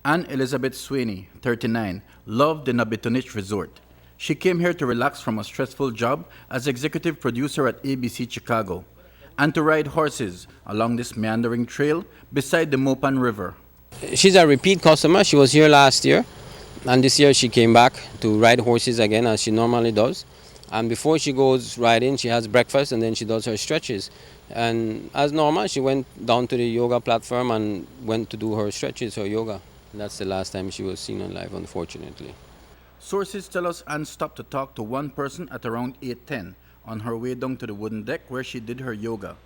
Anne Elizabeth Swaney, 39, loved the Nabitonich Resort. She came here to relax from a stressful job as executive producer at ABC Chicago and to ride horses along this meandering trail beside the Mopan River. She's a repeat customer. She was here last year, and this year she came back to ride horses again as she normally does. And before she goes riding, she has breakfast and then she does her stretches. And as normal, she went down to the yoga platform and went to do her stretches, her yoga. That's the last time she was seen alive, unfortunately. Sources tell us Anne stopped to talk to one person at around 8:10 on her way down to the wooden deck where she did her yoga.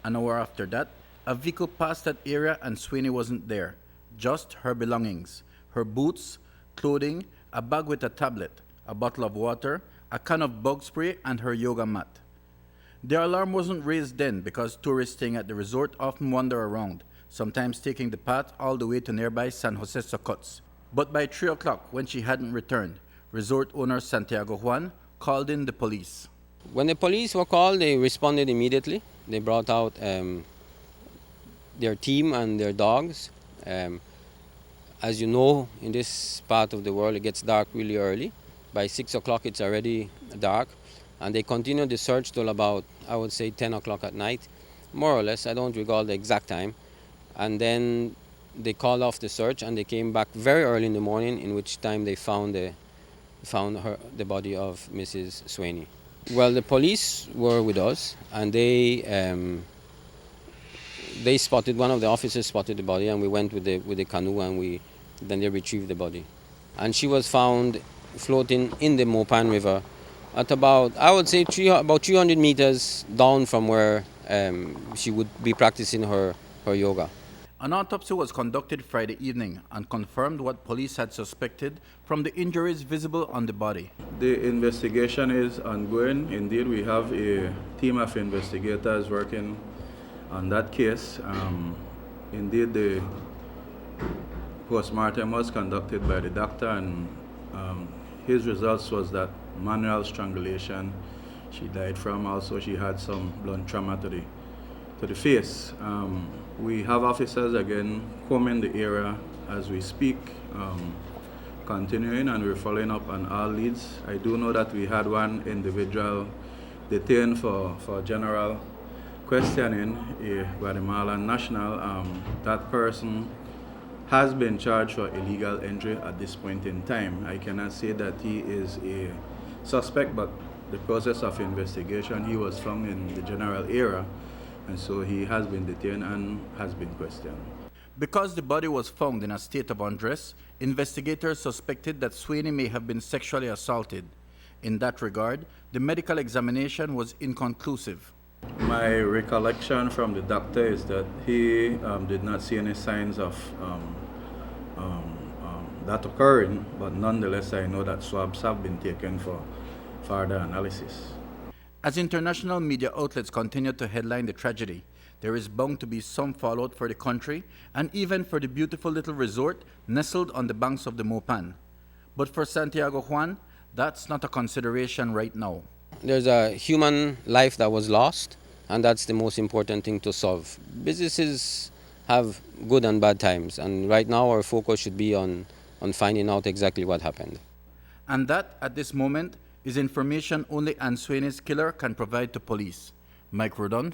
An hour after that, a vehicle passed that area and Swaney wasn't there. Just her belongings, her boots, clothing, a bag with a tablet, a bottle of water, a can of bug spray, and her yoga mat. The alarm wasn't raised then because tourists staying at the resort often wander around, sometimes taking the path all the way to nearby San Jose Succotz. But by 3 o'clock, when she hadn't returned, resort owner Santiago Juan called in the police. When the police were called, they responded immediately. They brought out their team and their dogs. As you know, in this part of the world, it gets dark really early. By 6 o'clock, it's already dark. And they continued the search till about, I would say, 10 o'clock at night, more or less. I don't recall the exact time. And then they called off the search and they came back very early in the morning, in which time they found the body of Mrs. Swaney. Well, the police were with us, and they spotted, one of the officers spotted the body, and we went with the canoe, and then they retrieved the body. And she was found floating in the Mopan River at about, I would say, about 300 meters down from where she would be practicing her yoga. An autopsy was conducted Friday evening and confirmed what police had suspected from the injuries visible on the body. The investigation is ongoing. Indeed, we have a team of investigators working on that case. Indeed, the postmortem was conducted by the doctor, and his results was that manual strangulation she died from. Also, she had some blunt trauma to the face. We have officers again combing the area as we speak, continuing, and we're following up on all leads. I do know that we had one individual detained for general questioning, a Guatemalan national. That person has been charged for illegal entry at this point in time. I cannot say that he is a suspect, but the process of investigation, he was found in the general area, and so he has been detained and has been questioned. Because the body was found in a state of undress, investigators suspected that Swaney may have been sexually assaulted. In that regard, the medical examination was inconclusive. My recollection from the doctor is that he did not see any signs of that occurring, but nonetheless I know that swabs have been taken for further analysis. As international media outlets continue to headline the tragedy, there is bound to be some fallout for the country and even for the beautiful little resort nestled on the banks of the Mopan. But for Santiago Juan, that's not a consideration right now. There's a human life that was lost, and that's the most important thing to solve. Businesses have good and bad times, and right now our focus should be on finding out exactly what happened. And that, at this moment, is information only Anne Swaney's killer can provide to police. Mike Rodon.